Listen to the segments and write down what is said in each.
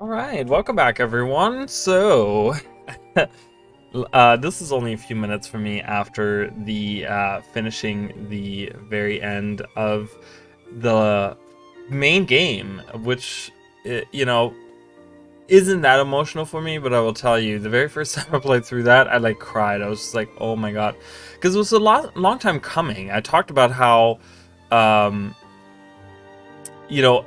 All right, welcome back, everyone. So, this is only a few minutes for me after the finishing the very end of the main game, which isn't that emotional for me. But I will tell you, the very first time I played through that, I like cried. I was just like, oh my god, because it was a long time coming. I talked about how, um, you know,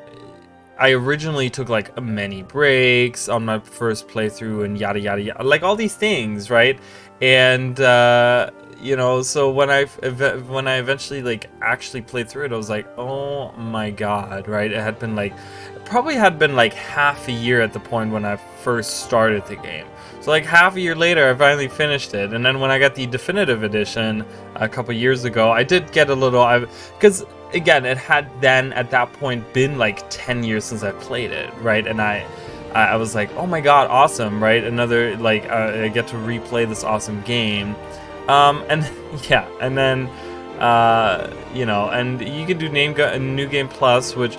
I originally took like many breaks on my first playthrough and yada yada yada, like all these things, right? And so when I eventually like actually played through it, I was like, oh my god, right? It probably had been like half a year at the point when I first started the game. So like half a year later, I finally finished it, and then when I got the definitive edition a couple years ago, I did get a little, because again, it had then at that point been like 10 years since I played it, right? And I was like, oh my god, awesome, right? Another like I get to replay this awesome game, and yeah, and then and you can do New Game Plus, which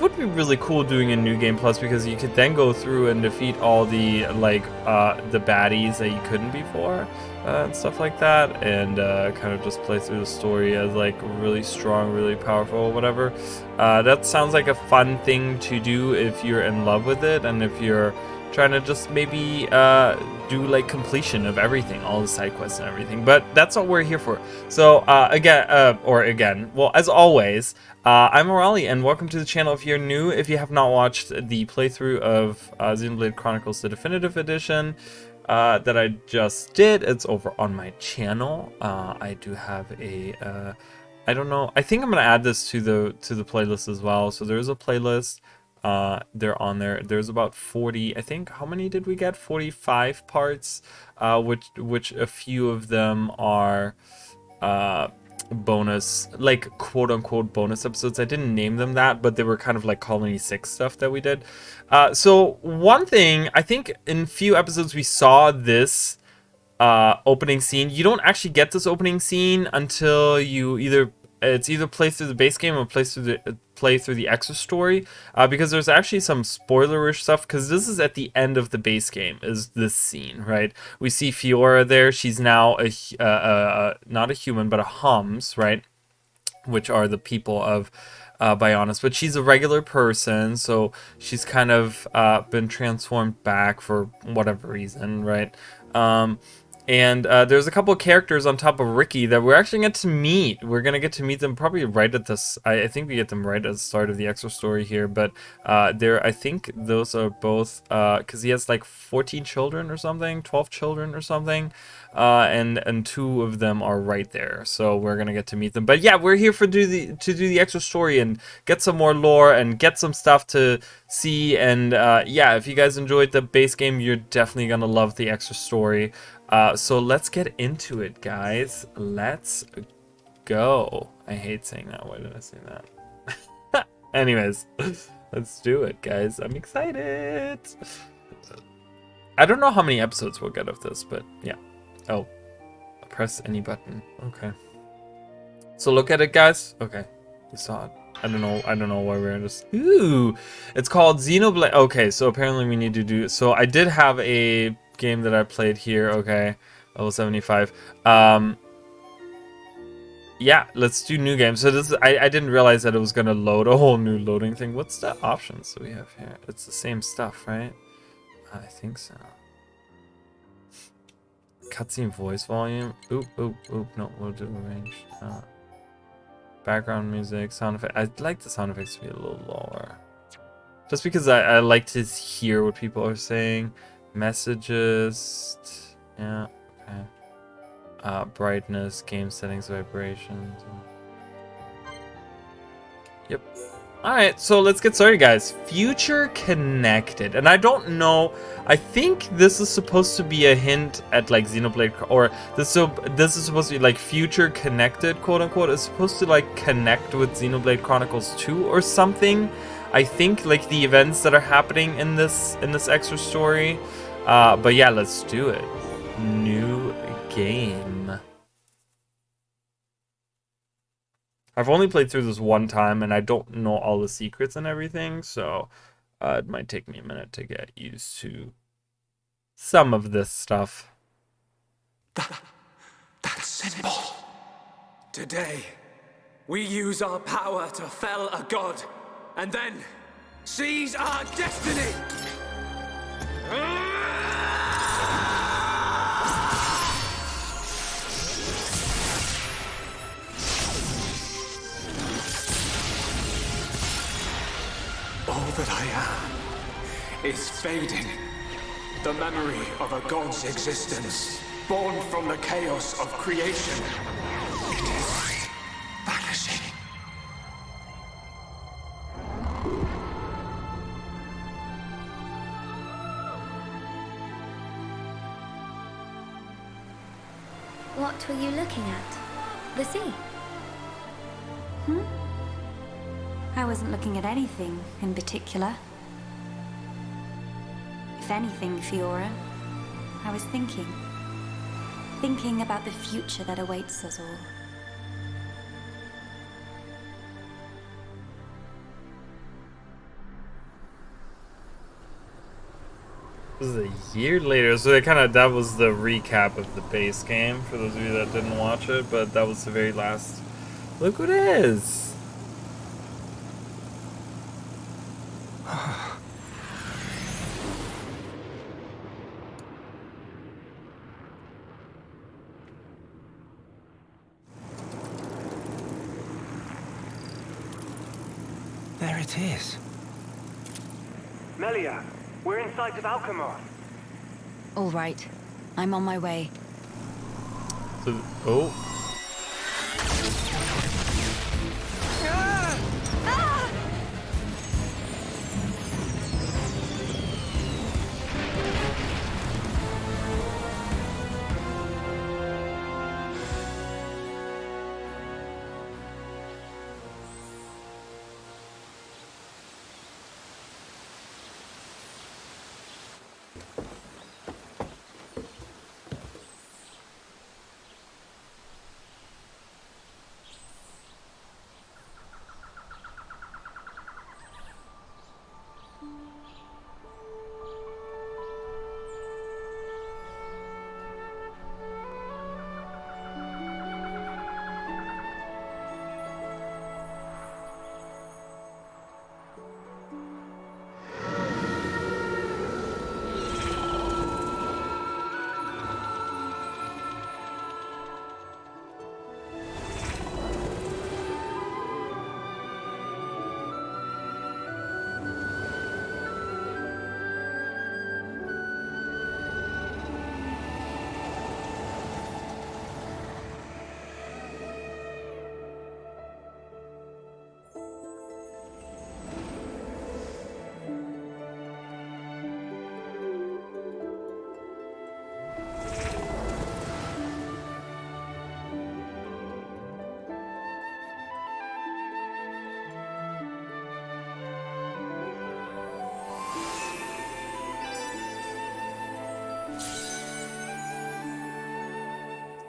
would be really cool doing a New Game Plus, because you could then go through and defeat all the the baddies that you couldn't before, and stuff like that, and kind of just play through the story as like really strong, really powerful, whatever. That sounds like a fun thing to do if you're in love with it, and if you're trying to just maybe do like completion of everything, all the side quests and everything. But that's what we're here for. So well, as always, I'm Morali, and welcome to the channel if you're new. If you have not watched the playthrough of Xenoblade Chronicles, the definitive edition, that I just did, it's over on my channel. I do have a I don't know, I think I'm gonna add this to the playlist as well. So there's a playlist, they're on there. There's about 40, I think. How many did we get? 45 parts, which a few of them are bonus, like quote unquote bonus episodes. I didn't name them that, but they were kind of like Colony 6 stuff that we did. So one thing, I think in few episodes we saw this opening scene. You don't actually get this opening scene until it's either play through the base game or play through the extra story, because there's actually some spoilerish stuff, because this is at the end of the base game, is this scene, right? We see Fiora there. She's now not a human but a Hums, right, which are the people of Bionis, but she's a regular person, so she's kind of been transformed back for whatever reason, right? And there's a couple of characters on top of Ricky that we're actually going to meet. We're going to get to meet them probably right at this. I think we get them right at the start of the extra story here. But I think those are both, because he has like 14 children or something, 12 children or something. And two of them are right there. So we're going to get to meet them. But yeah, we're here to do the extra story and get some more lore and get some stuff to see. And yeah, if you guys enjoyed the base game, you're definitely going to love the extra story. So let's get into it, guys. Let's go. I hate saying that. Why did I say that? Anyways, let's do it, guys. I'm excited. I don't know how many episodes we'll get of this, but yeah. Oh, press any button. Okay. So look at it, guys. Okay, you saw it. I don't know why we're just. Ooh, it's called Xenoblade. Okay, so apparently we need to do. So I did have a game that I played here. Okay, level 75. Yeah, let's do new game. So this is, I didn't realize that it was gonna load a whole new loading thing. What's the options that we have here? It's the same stuff, right? I think so. Cutscene voice volume. Oop, oop, oop. No, we'll do range. Background music, sound effect. I'd like the sound effects to be a little lower, just because I like to hear what people are saying. Messages. Yeah. Okay. Brightness, game settings, vibrations. Yep. Alright, so let's get started, guys. Future Connected. And I don't know, I think this is supposed to be a hint at like Xenoblade, or this is supposed to be like Future Connected, quote unquote. It's supposed to like connect with Xenoblade Chronicles 2 or something. I think like the events that are happening in this extra story. But yeah, let's do it. New game. I've only played through this one time, and I don't know all the secrets and everything, so It might take me a minute to get used to some of this stuff. That symbol. Today, we use our power to fell a god, and then seize our destiny! All that I am is fading. The memory of a god's existence, born from the chaos of creation. It is vanishing. What were you looking at? The sea? I wasn't looking at anything in particular. If anything, Fiora, I was thinking. Thinking about the future that awaits us all. This is a year later, so that was the recap of the base game for those of you that didn't watch it, but that was the very last. Look what it is. There it is. Melia, we're in sight of Alchemoth. All right, I'm on my way. So, oh.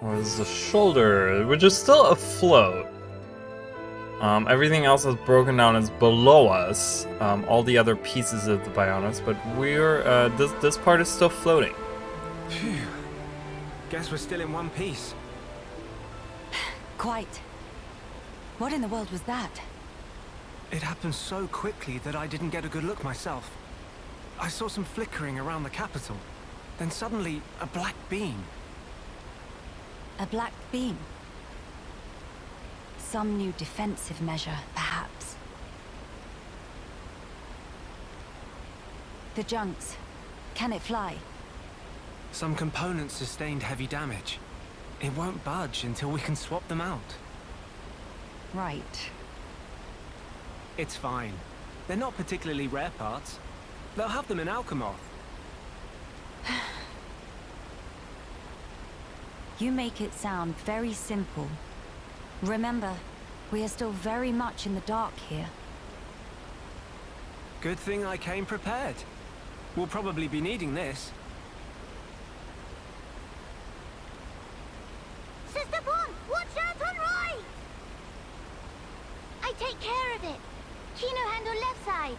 Was the shoulder, which is still afloat. Everything else is broken down is below us. All the other pieces of the Bionis, but we're this part is still floating. Phew. Guess we're still in one piece. Quite. What in the world was that? It happened so quickly that I didn't get a good look myself. I saw some flickering around the capital. Then suddenly, a black beam. A black beam? Some new defensive measure, perhaps. The junks. Can it fly? Some components sustained heavy damage. It won't budge until we can swap them out. Right. It's fine. They're not particularly rare parts. They'll have them in Alchemoth. You make it sound very simple. Remember, we are still very much in the dark here. Good thing I came prepared. We'll probably be needing this. Sister Bon, watch out on right! I take care of it. Kino handle left side.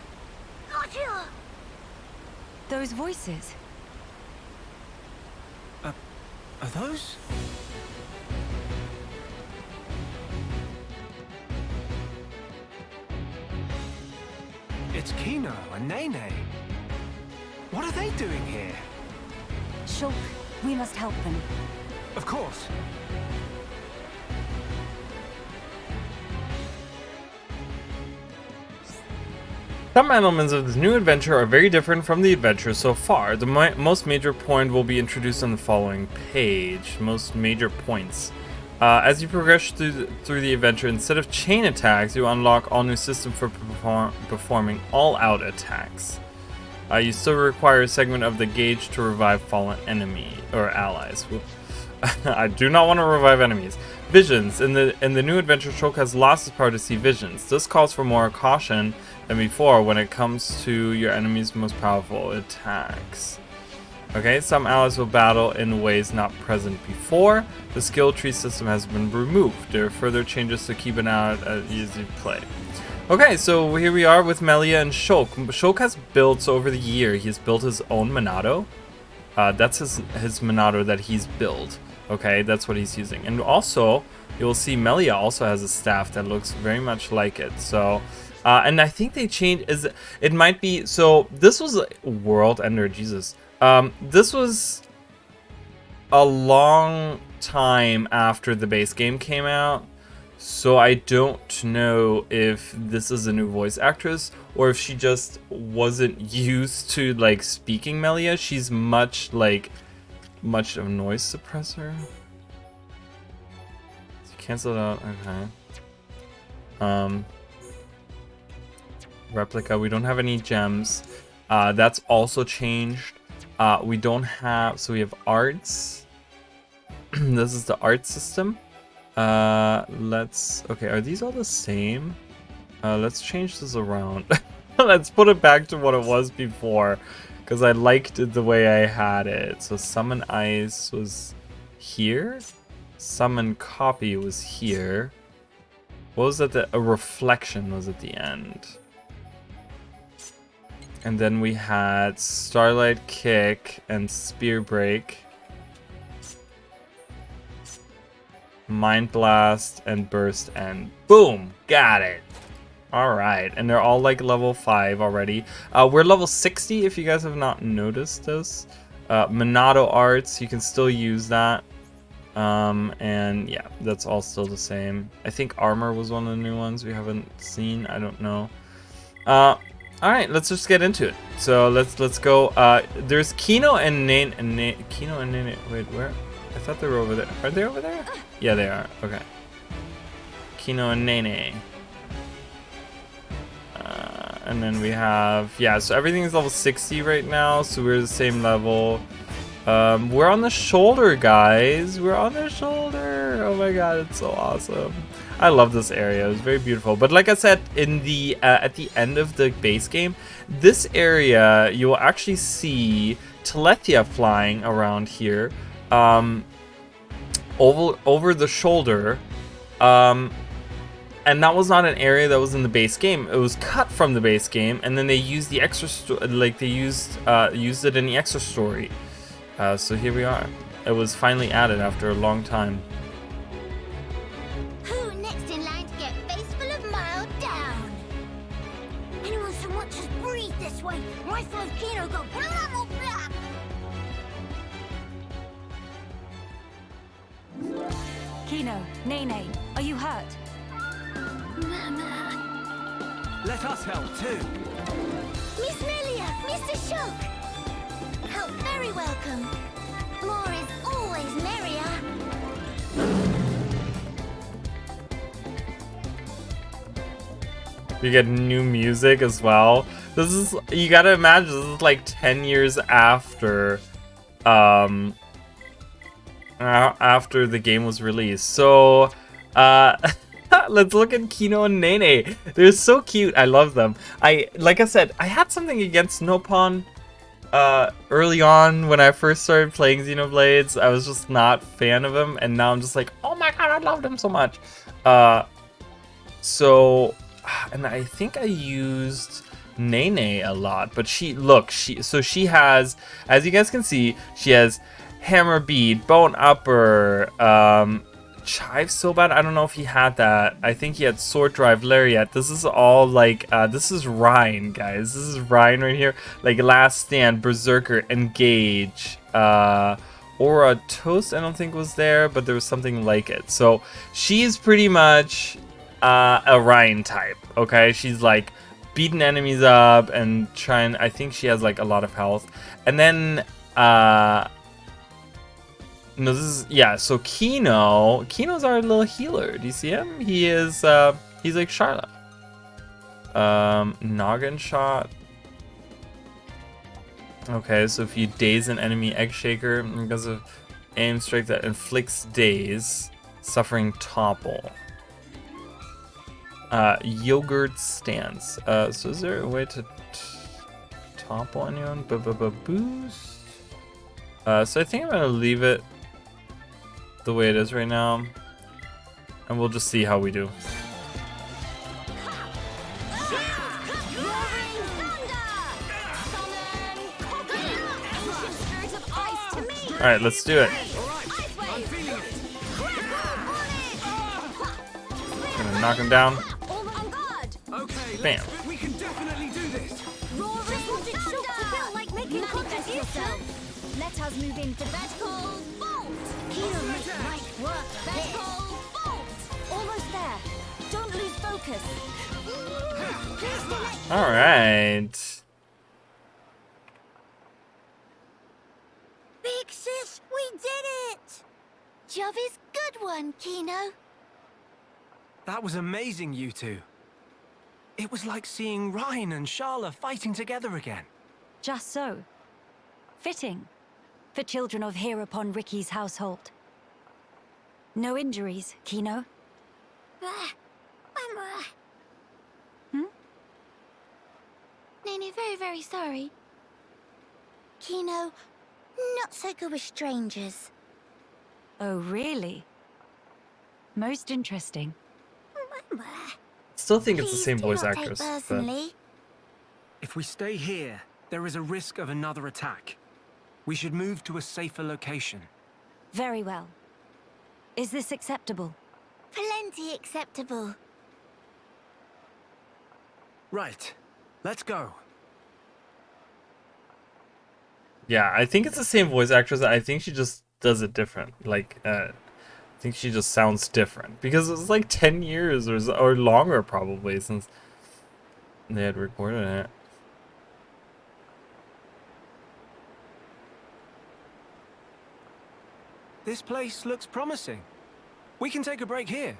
Gotcha! Those voices. Are those? It's Kino and Nene. What are they doing here? Shulk, we must help them. Of course. Some elements of this new adventure are very different from the adventure so far. The most major point will be introduced on the following page. Most major points. As you progress through the adventure, instead of chain attacks, you unlock all new system for performing all-out attacks. You still require a segment of the gauge to revive fallen enemy or allies. I do not want to revive enemies. Visions. In the new adventure, Shulk has lost his power to see visions. This calls for more caution than before when it comes to your enemy's most powerful attacks. Okay, some allies will battle in ways not present before. The skill tree system has been removed. There are further changes to keep an eye out as you play. Okay, so here we are with Melia and Shulk. Shulk has built, so over the year, he has built his own Monado. That's his Monado that he's built. Okay, that's what he's using. And also, you'll see Melia also has a staff that looks very much like it. So, and I think they changed, it might be, so this was World Ender, Jesus. This was a long time after the base game came out, so I don't know if this is a new voice actress or if she just wasn't used to like speaking Melia. She's much of a noise suppressor. So cancel it out. Okay. Replica. We don't have any gems. That's also changed. We don't have, so we have arts. This is the art system. Okay, are these all the same? Let's change this around. Let's put it back to what it was before, because I liked it the way I had it. So summon ice was here. Summon copy was here. What was at a reflection was at the end. And then we had Starlight Kick and Spear Break, Mind Blast and Burst, and boom, got it. All right, and they're all like level 5 already. We're level 60 if you guys have not noticed this. Monado Arts, you can still use that. And yeah, that's all still the same. I think Armor was one of the new ones we haven't seen. I don't know. All right, let's just get into it. So let's go. There's Kino and Nene. Kino and Nene. Wait, where? I thought they were over there. Are they over there? Yeah, they are. Okay. Kino and Nene. And then we have, yeah. So everything is level 60 right now. So we're the same level. We're on the shoulder, guys. We're on the shoulder. Oh my god, it's so awesome. I love this area. It was very beautiful. But like I said, in the at the end of the base game, this area you will actually see Telethia flying around here, over the shoulder, and that was not an area that was in the base game. It was cut from the base game, and then they used the extra used it in the extra story. So here we are. It was finally added after a long time. Who next in line to get face full of mild down? Anyone so much as breathe this way, rifle of Kino go blah blah blah. Kino, Nene, are you hurt? Let us help too. Miss Melia, Mr. Shulk. Help very welcome. More is always merrier. You get new music as well. This is, you gotta imagine, this is like 10 years after after the game was released. So let's look at Kino and Nene. They're so cute. I love them. Like I said, I had something against Nopon early on when I first started playing Xenoblades. I was just not a fan of him, and now I'm just like, oh my god, I loved him so much. So, and I think I used Nene a lot, but she has, as you guys can see, she has hammer beat, bone upper, chive so bad. I don't know if he had that. I think he had sword drive, lariat. This is all like this is Ryan, guys. This is Ryan right here. Like last stand, berserker, engage, aura toast. I don't think was there, but there was something like it. So she's pretty much a Ryan type. Okay, she's like beating enemies up and trying. I think she has like a lot of health, and then no, this is, yeah, so Kino's our little healer. Do you see him? He is he's like Charlotte. Noggin shot. Okay, so if you daze an enemy, egg shaker because of aim strike that inflicts daze, suffering topple. Yogurt stance. So is there a way to topple anyone? Boost. So I think I'm gonna leave it the way it is right now, and we'll just see how we do. All right, let's do it. Gonna knock him down. Okay, Bam. we can definitely do this. Let us move into vertical bolt. Kino makes light work. Vertical bolt. Almost there. Don't lose focus. All right. Big sis, we did it! Job is good one, Kino. That was amazing, you two. It was like seeing Ryan and Sharla fighting together again. Just so. Fitting. For children of here upon Ricky's household. No injuries, Kino? Nene, very, very sorry. Kino, not so good with strangers. Oh, really? Most interesting. Still think it's the Please same do voice not take actress. But personally. If we stay here, there is a risk of another attack. We should move to a safer location. Very well. Is this acceptable? Plenty acceptable. Right, let's go. yeah, I think it's the same voice actress. I think she just does it different. Like, I think she just sounds different because it was like 10 years or longer probably since they had recorded it. This place looks promising. We can take a break here.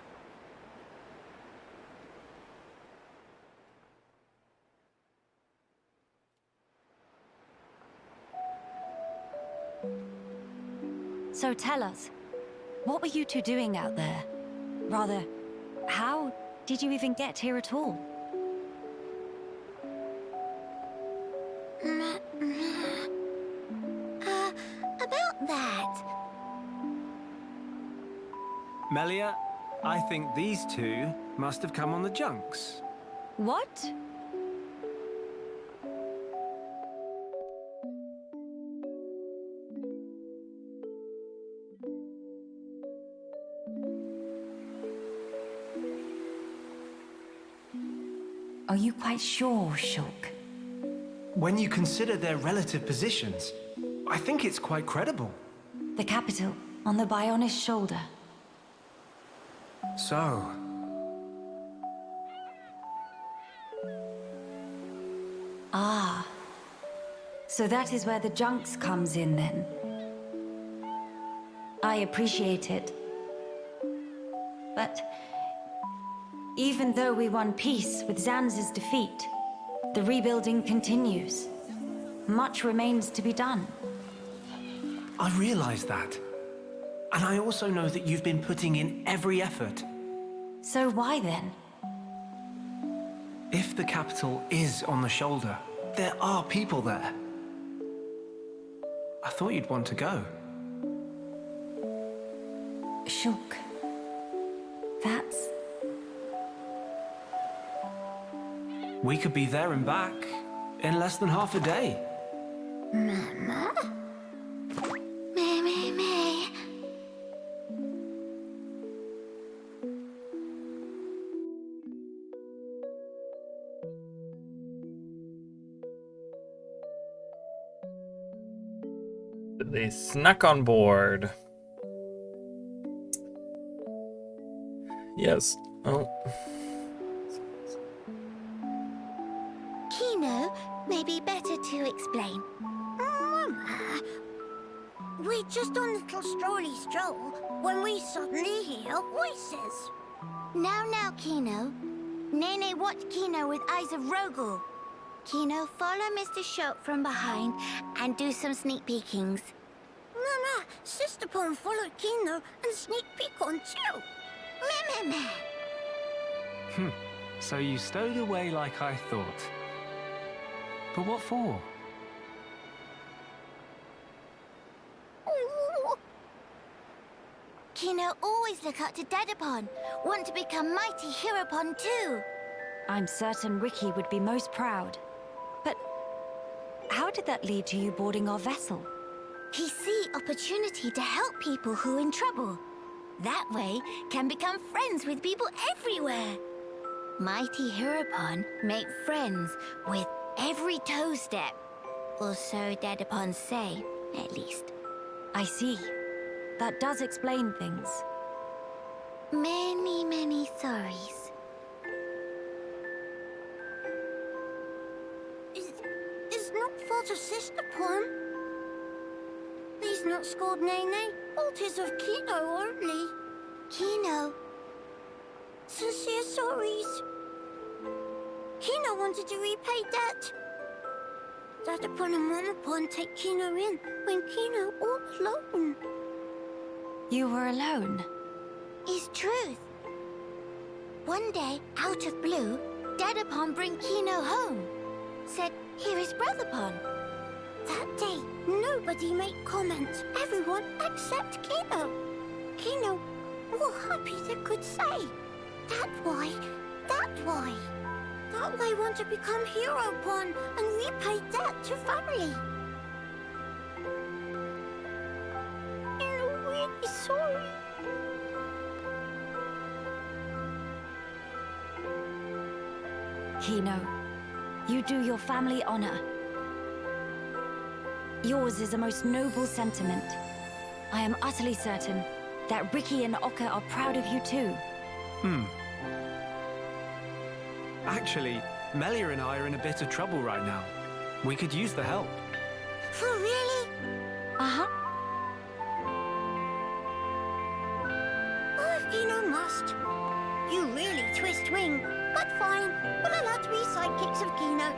So tell us, what were you two doing out there? Rather, how did you even get here at all? About that. Melia, I think these two must have come on the junks. What? Are you quite sure, Shulk? When you consider their relative positions, I think it's quite credible. The capital, on the Bionis shoulder. So, Ah. So that is where the junks comes in then. I appreciate it. But even though we won peace with Zanz's defeat, the rebuilding continues. Much remains to be done. I realize that. And I also know that you've been putting in every effort. So why then? If the capital is on the shoulder, there are people there. I thought you'd want to go. Shulk. That's... We could be there and back in less than half a day. Mama? Me. They snuck on board. Yes. Oh. Kino, maybe better to explain. Mama, we're just on a little strolly stroll when we suddenly hear voices. Now, Kino. Nene watched Kino with eyes of Rogel. Kino, follow Mr. Shope from behind and do some sneak peekings. Mama, Sister Pon followed Kino and sneak peek on too. Meh. So you stowed away like I thought. But what for? Ooh. Kino always look up to Dedapon. Want to become mighty Heropon too. I'm certain Ricky would be most proud. But how did that lead to you boarding our vessel? He see opportunity to help people who in trouble. That way, can become friends with people everywhere. Mighty Heropon make friends with every toe step. Or so Dedapon say, at least. I see. That does explain things. Many sorries. It's not fault of Sister Pon. He's not scold Nene. Fault is of Kino only. Kino. Sincere sorries. Kino wanted to repay debt. Dedapon and Momopon take Kino in when Kino all alone. You were alone? Is truth. One day, out of blue, Dedapon bring Kino home. Said, here is Brotherpon. That day, nobody make comment. Everyone except Kino. Kino, more happy they could say. That why. That way want to become Heropon and repay debt to family. I'm really sorry. Kino, you do your family honor. Yours is a most noble sentiment. I am utterly certain that Ricky and Oka are proud of you too. Actually, Melia and I are in a bit of trouble right now. We could use the help. For really? Uh-huh. Oh, if Kino must. You really twist wing. But fine, we'll allow to be sidekicks of Kino.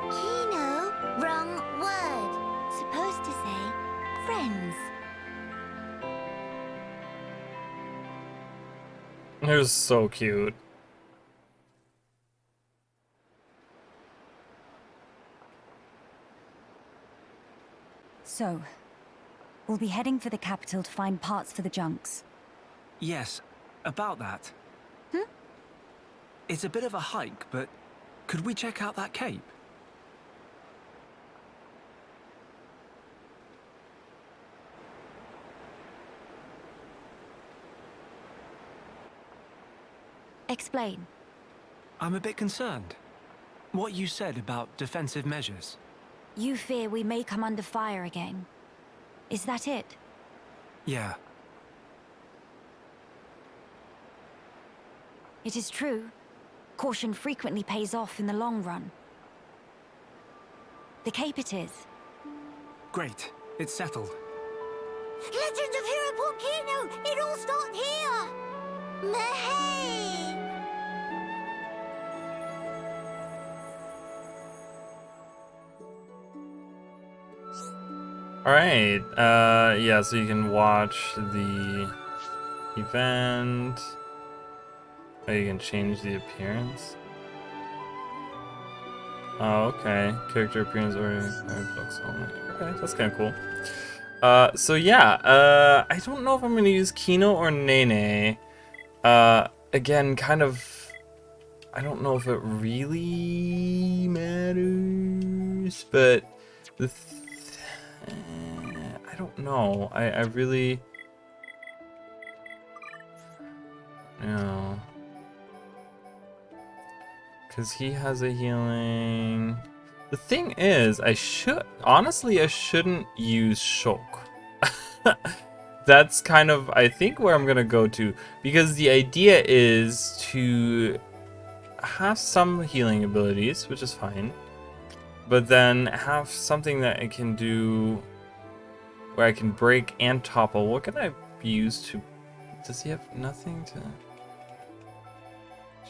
Kino? Wrong word. Supposed to say friends. It was so cute. So, we'll be heading for the capital to find parts for the junks. Yes, about that. It's a bit of a hike, but could we check out that cape? Explain. I'm a bit concerned. What you said about defensive measures. You fear we may come under fire again. Is that it? Yeah. It is true. Caution frequently pays off in the long run. The cape it is. Great. It's settled. Legend of Heropon Kino! It all starts here! Mahey! Alright, yeah, so you can watch the event. Oh, you can change the appearance. Oh, okay. Character appearance or looks only. Okay, that's kind of cool. So yeah, I don't know if I'm gonna use Kino or Nene. Again, kind of, I don't know if it really matters, but I don't know. I really no, because he has a healing. The thing is, I shouldn't use Shulk. That's kind of, I think, where I'm gonna go to, because the idea is to have some healing abilities, which is fine, but then have something that I can do where I can break and topple. What can I use to... Does he have nothing to...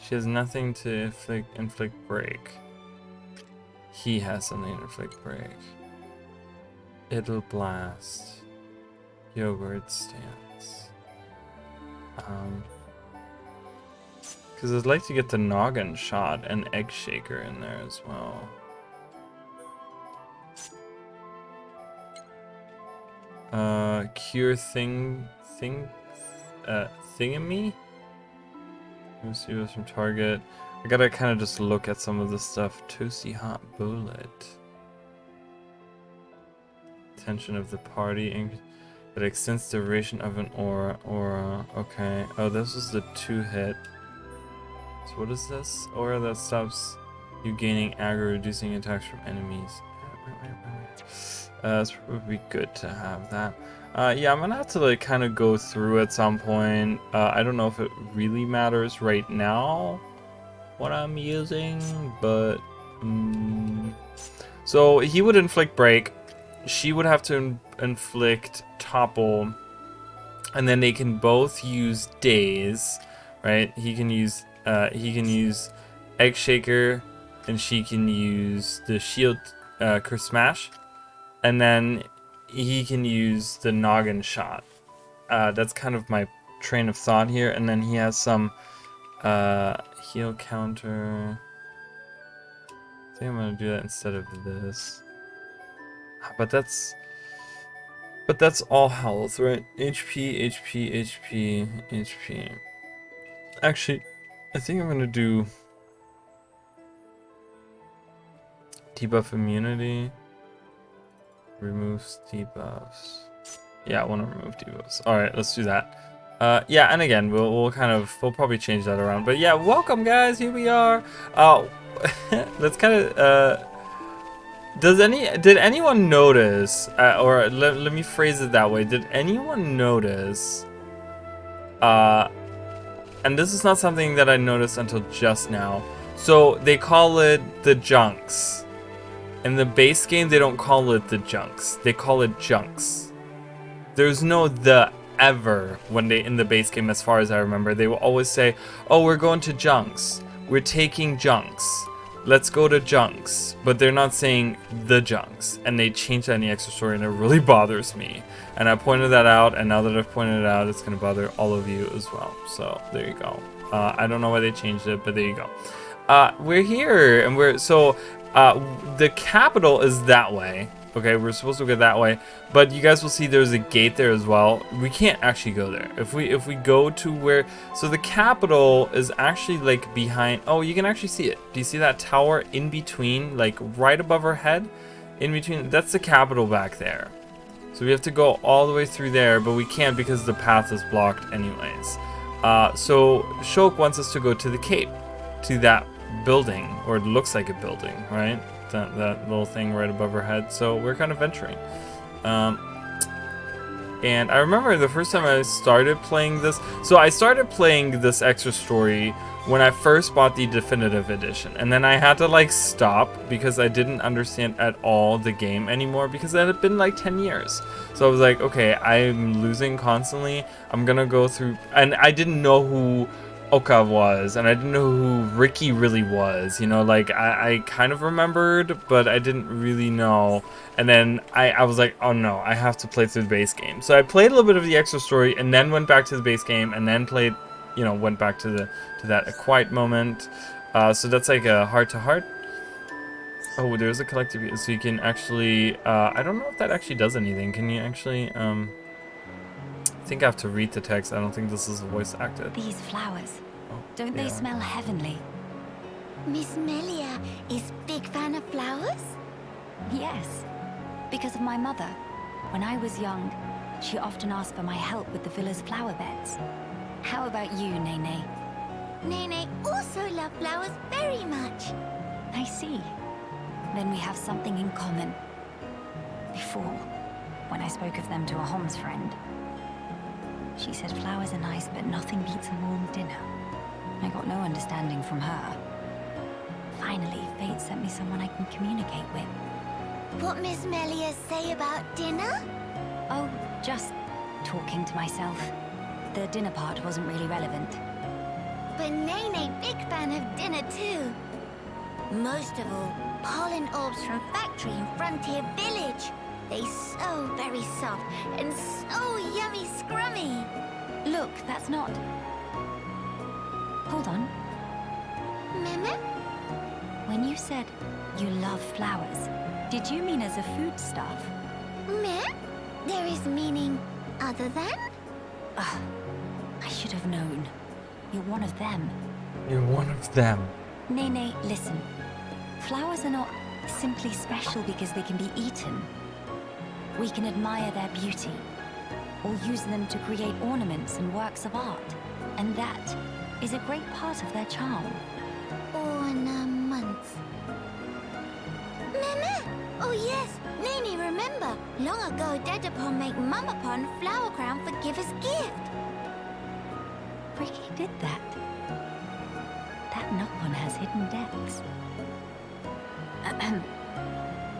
She has nothing to inflict break. He has something to inflict break. It'll blast. Yogurt stance. Because I'd like to get the noggin shot and egg shaker in there as well. Cure thingamy? Let's see what's from Target. I gotta kind of just look at some of the stuff. Toasty hot bullet. Tension of the party. That extends duration of an aura. Okay. Oh, this is the 2-hit. So what is this? Aura that stops you gaining aggro, reducing attacks from enemies. It's probably good to have that. Yeah, I'm gonna have to like kind of go through at some point. I don't know if it really matters right now what I'm using, but so he would inflict break. She would have to inflict topple, and then they can both use daze, right? He can use egg shaker, and she can use the shield curse smash, and then he can use the noggin shot. That's kind of my train of thought here. And then he has some heal counter. I think I'm gonna do that instead of this. But that's all health, right? HP. Actually, I think I'm gonna do debuff immunity. Removes debuffs. Yeah, I want to remove debuffs. All right, let's do that. Yeah, and again, we'll probably change that around. But yeah, welcome guys. Here we are. Let's kind of. Did anyone notice, or let me phrase it that way? Did anyone notice? And this is not something that I noticed until just now. So they call it the junks. In the base game, they don't call it the junks. They call it junks. There's no the ever when they in the base game, as far as I remember. They will always say, "Oh, we're going to junks. We're taking junks. Let's go to junks." But they're not saying the junks, and they changed that in the extra story, and it really bothers me. And I pointed that out, and now that I've pointed it out, it's gonna bother all of you as well. So there you go. I don't know why they changed it, but there you go. We're here, and the capital is that way. Okay, we're supposed to go that way, but you guys will see there's a gate there as well. We can't actually go there. If we go to where, so the capital is actually like behind. Oh, you can actually see it. Do you see that tower in between, like right above our head? In between, that's the capital back there. So we have to go all the way through there, but we can't because the path is blocked anyways. So Shulk wants us to go to the cape, to that building, or it looks like a building, right? That little thing right above her head. So we're kind of venturing. And I remember the first time I started playing this. So I started playing this extra story when I first bought the definitive edition, and then I had to like stop because I didn't understand at all the game anymore because it had been like 10 years. So I was like, okay, I'm losing constantly. I'm gonna go through, and I didn't know who Oka was, and I didn't know who Ricky really was, you know, like I kind of remembered, but I didn't really know. And then I was like, oh no, I have to play through the base game. So I played a little bit of the extra story and then went back to the base game and then played, you know, went back to that a quiet moment. So that's like a heart-to-heart. Oh, there's a collective, so you can actually, I don't know if that actually does anything. Can you actually, I think I have to read the text. I don't think this is voice acted. These flowers, Oh, don't they are. smell heavenly? Miss Melia is big fan of flowers? Yes, because of my mother. When I was young, she often asked for my help with the villa's flower beds. How about you, Nene? Nene also loves flowers very much. I see. Then we have something in common. Before, when I spoke of them to a Homs friend, she said flowers are nice, but nothing beats a warm dinner. I got no understanding from her. Finally, fate sent me someone I can communicate with. What Miss Melia say about dinner? Oh, just talking to myself. The dinner part wasn't really relevant. But Nene big fan of dinner too. Most of all, pollen orbs from factory in Frontier Village. They so very soft and so yummy scrummy. Look, that's not... Hold on. Meme? When you said you love flowers, did you mean as a foodstuff? Me? There is meaning other than? Ugh, I should have known. You're one of them. You're one of them. Nene, listen. Flowers are not simply special because they can be eaten. We can admire their beauty, or use them to create ornaments and works of art. And that is a great part of their charm. Ornament. Meme? Oh yes, Nene remember. Long ago Dedapon make Mamapon flower crown for giver's gift. Ricky did that. That Nopon has hidden depths.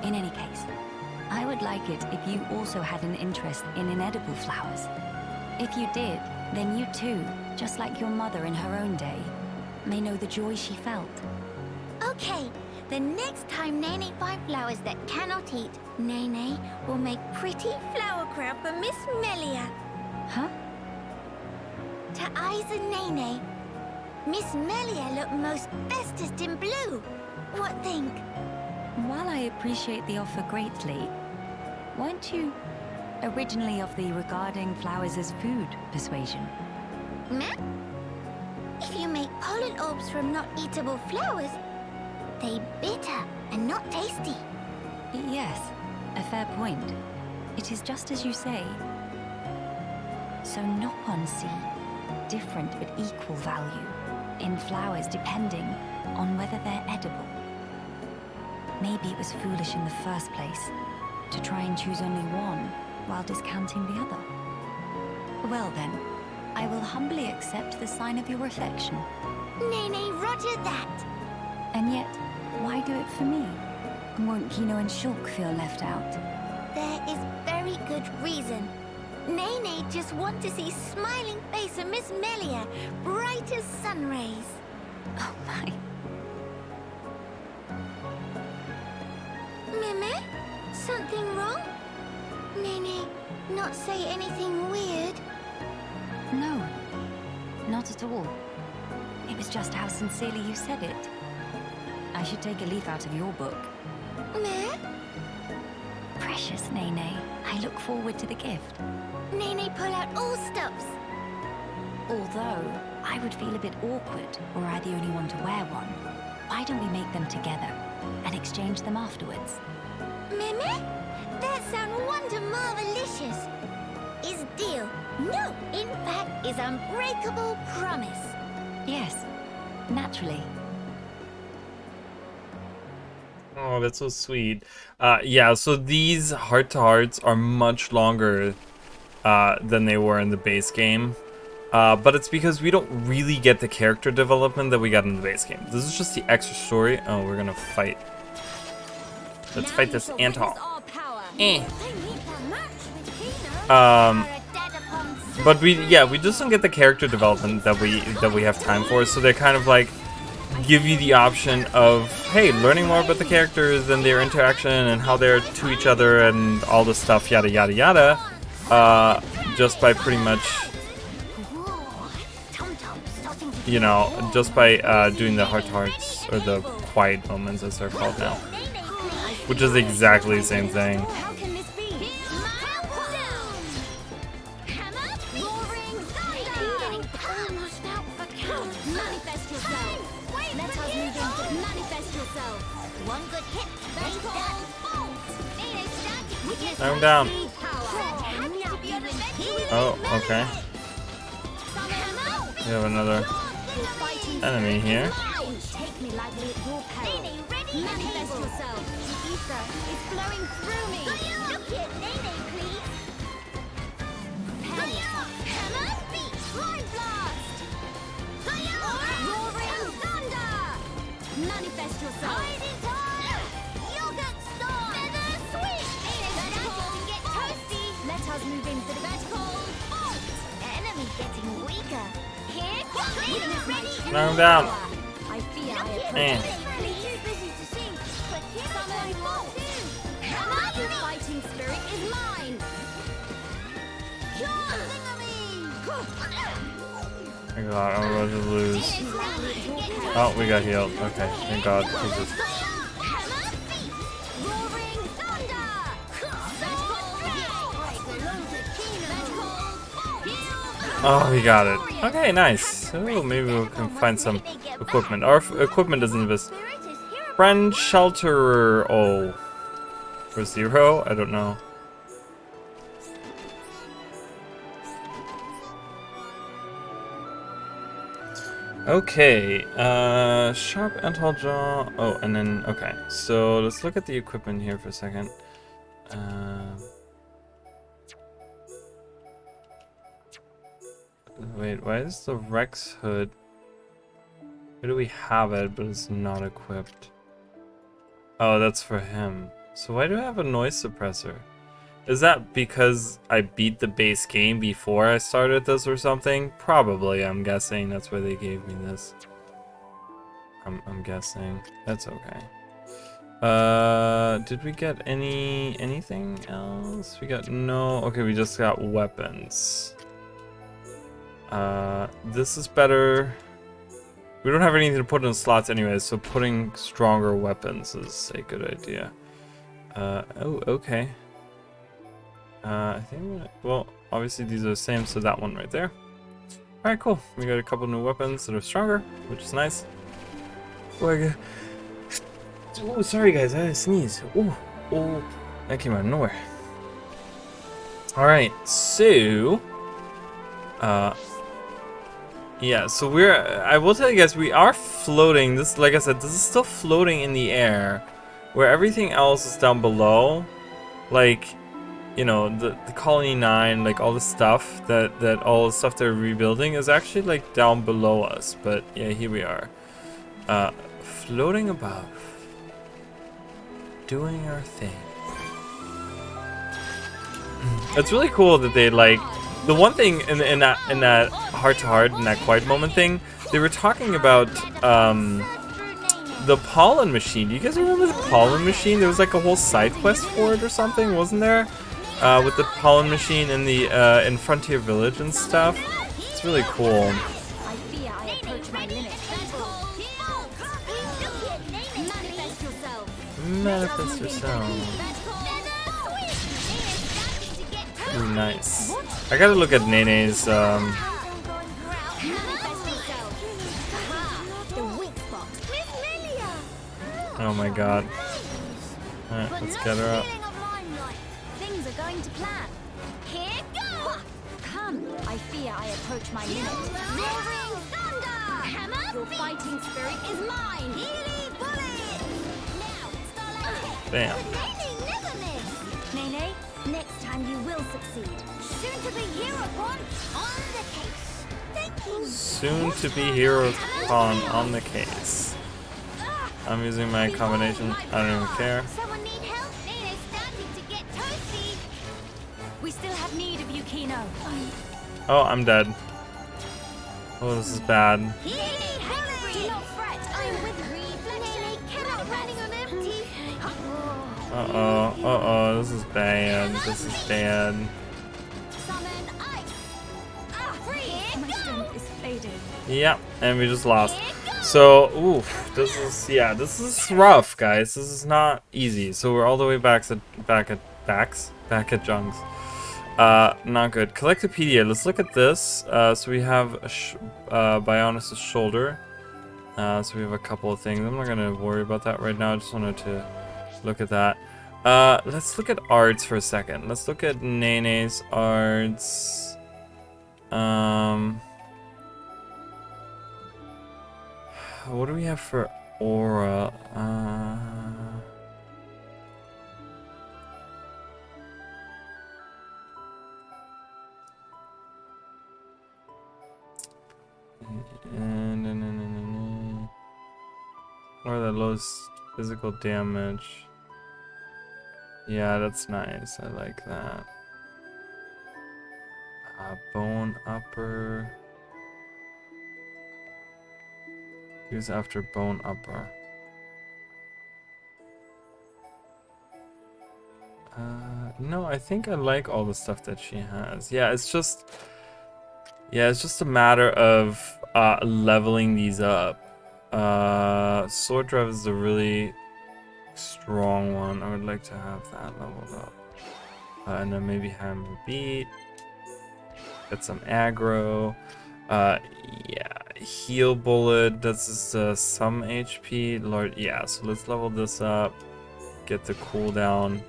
In any case, I would like it if you also had an interest in inedible flowers. If you did, then you too, just like your mother in her own day, may know the joy she felt. Okay, the next time Nene find flowers that cannot eat, Nene will make pretty flower crown for Miss Melia. Huh? To eyes and Nene, Miss Melia look most bestest in blue. What think? While I appreciate the offer greatly, weren't you originally of the regarding flowers as food persuasion? Meh? If you make pollen orbs from not eatable flowers, they bitter and not tasty. Yes, a fair point. It is just as you say. So Nopon see different but equal value in flowers depending on whether they're edible. Maybe it was foolish in the first place to try and choose only one while discounting the other. Well then, I will humbly accept the sign of your affection. Nene, roger that. And yet, why do it for me? Won't Kino and Shulk feel left out? There is very good reason. Nene just want to see smiling face of Miss Melia, bright as sun rays. Oh my. Meme? Something wrong? Nene, not say anything weird. No, not at all. It was just how sincerely you said it. I should take a leaf out of your book. Me? Precious Nene, I look forward to the gift. Nene pull out all stops. Although, I would feel a bit awkward were I the only one to wear one. Why don't we make them together and exchange them afterwards? Meme? That sound wonder marvelicious. Is deal. No, in fact, is unbreakable promise. Yes, naturally. Oh, that's so sweet. Yeah, so these heart-to-hearts are much longer than they were in the base game. But it's because we don't really get the character development that we got in the base game. This is just the extra story. Oh, we're gonna fight. Let's fight this Antal. But we just don't get the character development that we have time for. So they're kind of like give you the option of, hey, learning more about the characters and their interaction and how they're to each other and all this stuff, yada yada yada. Just by pretty much, you know, just by doing the heart-to-hearts or the quiet moments as they're called now, which is exactly the same thing. How can this be? Hammer, roaring thunder! Almost out for count. Manifest yourself. Let us move into Knock him down. Oh, okay. We have another enemy here. Take me lightly at your peril. Manifest yourself. The ether is flowing through me. Look at Nene, please. Hammer, beat, slime blast. Roaring thunder. Manifest yourself. Yogurt storm. Feather sweep. Vertical. Get toasty. Let us move into the vertical. Bolt. Enemy getting weaker. Here comes ready. Knock him down. I fear I approach. Man. Too busy to sing, but here's my bolt. Your fighting spirit is mine. Thank God, I'm about to lose. Oh, we got healed. Okay, thank God. Jesus. Roaring thunder. Oh, we got it. Okay, nice. Oh, maybe we can find some equipment. Our equipment isn't this. Friend shelterer. Oh. For 0? I don't know. Okay. Sharp and tall jaw. Oh, and then, okay. So let's look at the equipment here for a second. Wait, why is the Rex hood? Where do we have it, but it's not equipped? Oh, that's for him. So why do I have a noise suppressor? Is that because I beat the base game before I started this or something? Probably, I'm guessing. That's why they gave me this. I'm guessing. That's okay. Did we get anything else? We got no. Okay, we just got weapons. This is better. We don't have anything to put in slots anyways, so putting stronger weapons is a good idea. Oh, okay. I think, well, obviously these are the same, so that one right there. Alright, cool. We got a couple new weapons that are stronger, which is nice. Oh, sorry guys, I had a sneeze. Oh, that came out of nowhere. Alright, so... yeah, so I will tell you guys, we are floating. This, like I said, this is still floating in the air, where everything else is down below. Like, you know, the Colony 9, like all the stuff all the stuff they're rebuilding is actually like down below us. But yeah, here we are, floating above, doing our thing. It's really cool that they like. The one thing in that heart-to-heart, in that quiet moment thing, they were talking about the pollen machine. Do you guys remember the pollen machine? There was like a whole side quest for it or something, wasn't there? With the pollen machine in the in Frontier Village and stuff. It's really cool. I fear I approach my limit. Manifest yourself. Manifest yourself. Ooh, nice. I gotta look at Nene's. Oh my God. Alright, let's get her up. Things are going to plan. Here go. Come, I fear I approach my limit. Roaring thunder. Hammer. Your fighting spirit is mine. Healy bullet. Now, Starlight hit. Bam. Nene never miss. Nene, next time you will succeed. Soon to be Heropon on the case. Thank you. Soon to be Heropon on the case. I'm using my combination. I don't even care. Someone need help? Nene's starting to get toasty. We still have need of you, Kino. Oh, I'm dead. Oh, this is bad. Healy bullet. Do not fret. I am with Reflection. Nene cannot running on empty. Uh-oh, this is bad. This is bad. Summon ice. Free. My strength is fading. Yep, and we just lost. So, oof, this is rough, guys. This is not easy. So we're all the way back at Jung's. Not good. Collectopedia. Let's look at this. So we have Bionis' shoulder. So we have a couple of things. I'm not gonna worry about that right now. I just wanted to look at that. Let's look at arts for a second. Let's look at Nene's arts. What do we have for aura? Or the lowest physical damage. Yeah, that's nice. I like that. Bone upper. Use after bone upper. No, I think I like all the stuff that she has. Yeah, it's just a matter of leveling these up. Sword drive is a really strong one. I would like to have that leveled up. And then maybe hammer beat. Get some aggro. Yeah, heal bullet. That's just some HP. Lord, yeah. So let's level this up. Get the cooldown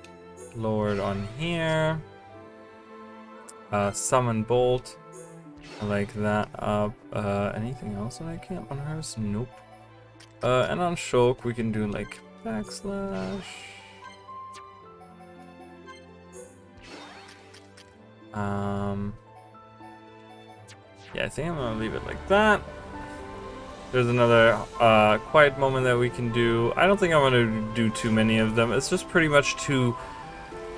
lowered on here. Summon bolt. I like that up. Anything else that I can on hers? Nope. And on Shulk we can do like backslash. Yeah, I think I'm gonna leave it like that. There's another quiet moment that we can do. I don't think I'm gonna do too many of them. It's just pretty much to,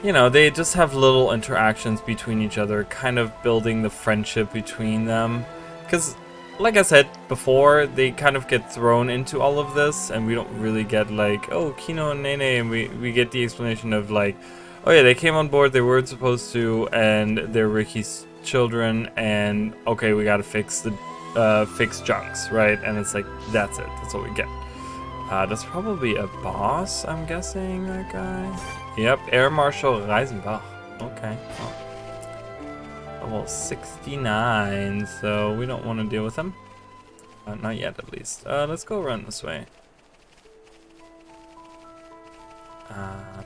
you know, they just have little interactions between each other, kind of building the friendship between them. Because, like I said before, they kind of get thrown into all of this, and we don't really get like, oh, Kino and Nene, and we get the explanation of like, oh yeah, they came on board, they weren't supposed to, and they're Ricky's children, and okay, we gotta fix the fix junks, right? And it's like, that's it, that's what we get. That's probably a boss, I'm guessing, that guy. Yep, Air Marshal Reisenbach. Okay. Oh. Level 69, so we don't want to deal with him. Not yet, at least. Let's go around this way.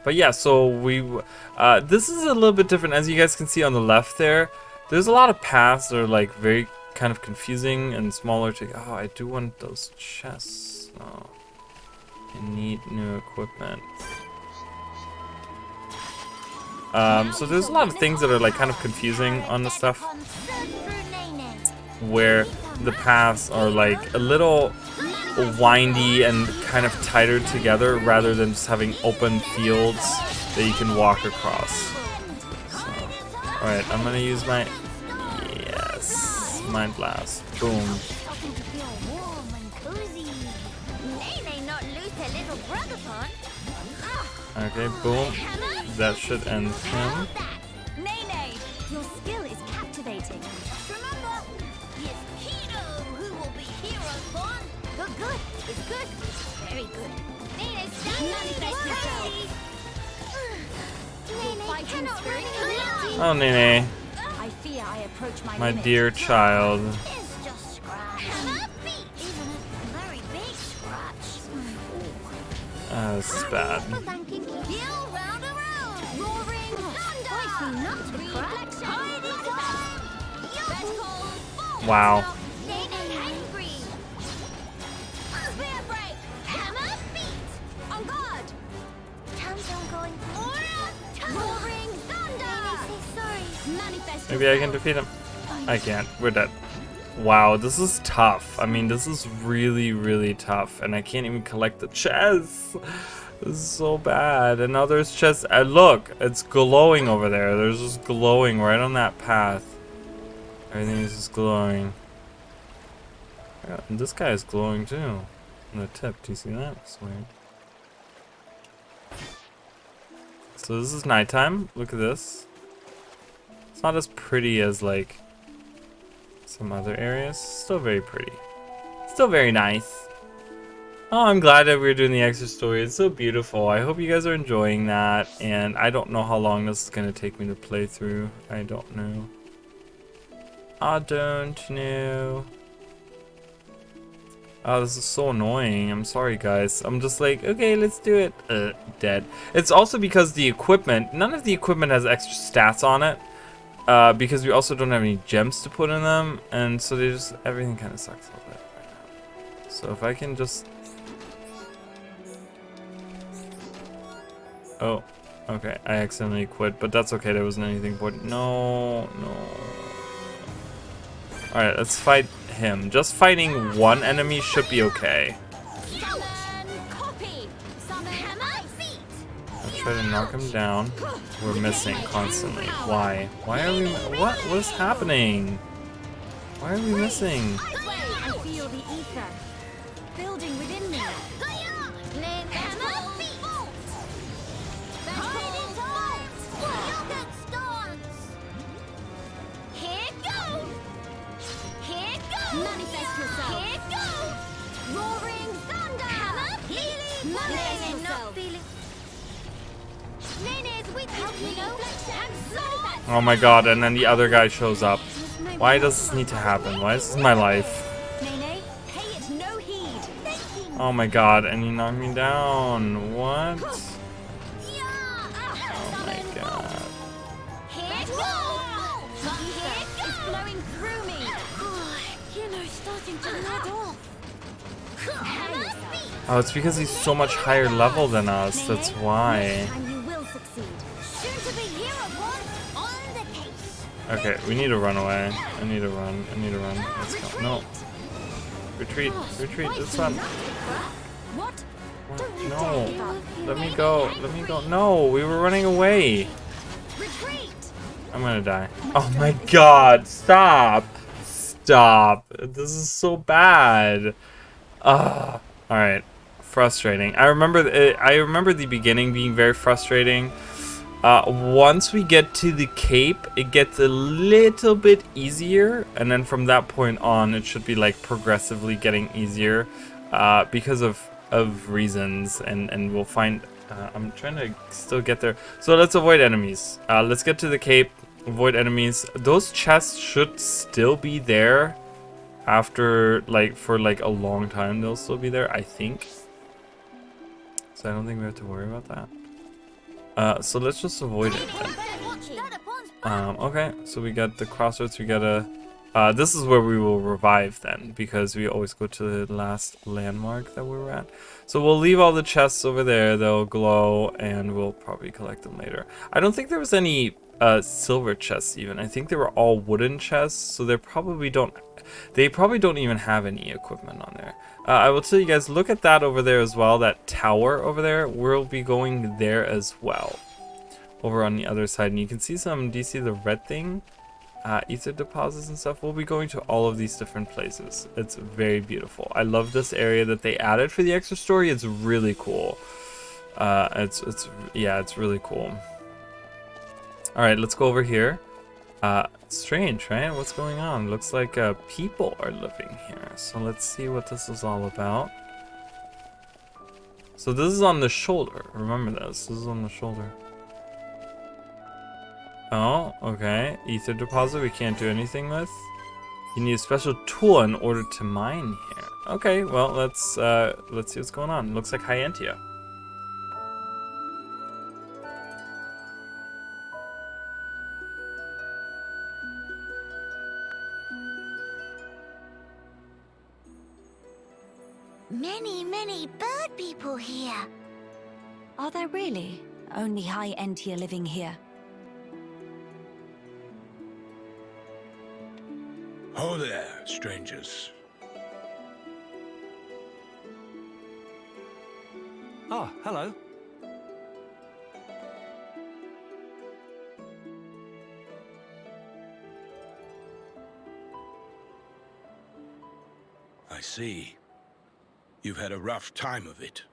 But yeah, so this is a little bit different. As you guys can see on the left there, there's a lot of paths that are like very kind of confusing and smaller to... Oh, I do want those chests. Oh, I need new equipment. So there's a lot of things that are like kind of confusing on the stuff, where the paths are like a little windy and kind of tighter together rather than just having open fields that you can walk across. So, alright, I'm gonna use my... Yes, Mind Blast. Boom. Okay, boom. That should end him. Nene, your skill is captivating. Remember, it's Kino who will be hero born. Good. It's good. Very good. Nene, stand up. Nene cannot really. Oh, Nene. I fear I approach My limit. dear child. It's just scratch. Even a very big scratch. This is bad. Thanking you round around. Roaring thunder. Not to crack. Wow. Nene angry. Spear break. Hammer beat. On guard. Countdown going. Roaring thunder. Nene, say sorry. Manifest. Maybe I can defeat him. I can't. We're dead. Wow, this is tough. I mean, this is really, really tough. And I can't even collect the chests. This is so bad. And now there's chests. Look, it's glowing over there. There's just glowing right on that path. Everything is just glowing. Yeah, and this guy is glowing too. On the tip, do you see that? It's weird. So this is nighttime. Look at this. It's not as pretty as like some other areas. Still very pretty. Still very nice. Oh, I'm glad that we're doing the extra story. It's so beautiful. I hope you guys are enjoying that. And I don't know how long this is going to take me to play through. I don't know. I don't know. Oh, this is so annoying. I'm sorry, guys. I'm just like, okay, let's do it. Dead. It's also because the equipment, none of the equipment has extra stats on it. Because we also don't have any gems to put in them. And so they just, everything kind of sucks a little bit right now. So if I can just... Oh, okay. I accidentally quit, but that's okay. There wasn't anything important. No, no. Alright, let's fight him. Just fighting one enemy should be okay. I'll try to knock him down. We're missing constantly. Why? Why are we... What is happening? Why are we missing? I feel the ether building within me. Manifest yourself. Here goes! Roaring thunder! Healing! Manifest yourself. Nene's with you, know? Oh my god, and then the other guy shows up. Why does this need to happen? Why is this my life? Nene, pay it no heed. Oh my god, and he knocked me down. What? Oh my god. Here goes! Here is flowing through me. You know, starting to nod off. Oh, it's because he's so much higher level than us. That's why. And you will succeed. Soon to be hero one on the case. Okay, we need to run away. I need to run. I need to run. Let's go. No. Retreat. Retreat. This one. What? What? No. Let me go. Let me go. No, we were running away. Retreat. I'm gonna die. Oh my god. Stop. Stop. This is so bad. Ugh. Alright. Frustrating. I remember the beginning being very frustrating. Once we get to the cape, it gets a little bit easier, and then from that point on, it should be like progressively getting easier, because of reasons, and we'll find. I'm trying to still get there. So let's avoid enemies. Let's get to the cape. Avoid enemies. Those chests should still be there after for a long time. They'll still be there, I think. So I don't think we have to worry about that. So let's just avoid it then. Okay, so we got the crossroads. We got a... this is where we will revive then, because we always go to the last landmark that we were at. So we'll leave all the chests over there. They'll glow, and we'll probably collect them later. I don't think there was any silver chests even. I think they were all wooden chests, so they probably don't even have any equipment on there. I will tell you guys, look at that over there as well, that tower over there. We'll be going there as well, over on the other side. And you can see some, do you see the red thing? Ether deposits and stuff. We'll be going to all of these different places. It's very beautiful. I love this area that they added for the extra story. It's really cool. It's really cool. All right, let's go over here. Strange, right? What's going on? Looks like people are living here. So let's see what this is all about. So this is on the shoulder. Remember this. This is on the shoulder. Oh, okay. Ether deposit we can't do anything with. You need a special tool in order to mine here. Okay, well let's see what's going on. Looks like Hyantia. Many bird people here. Are there really only high end tier living here? Oh there, strangers. Oh, hello. I see. You've had a rough time of it.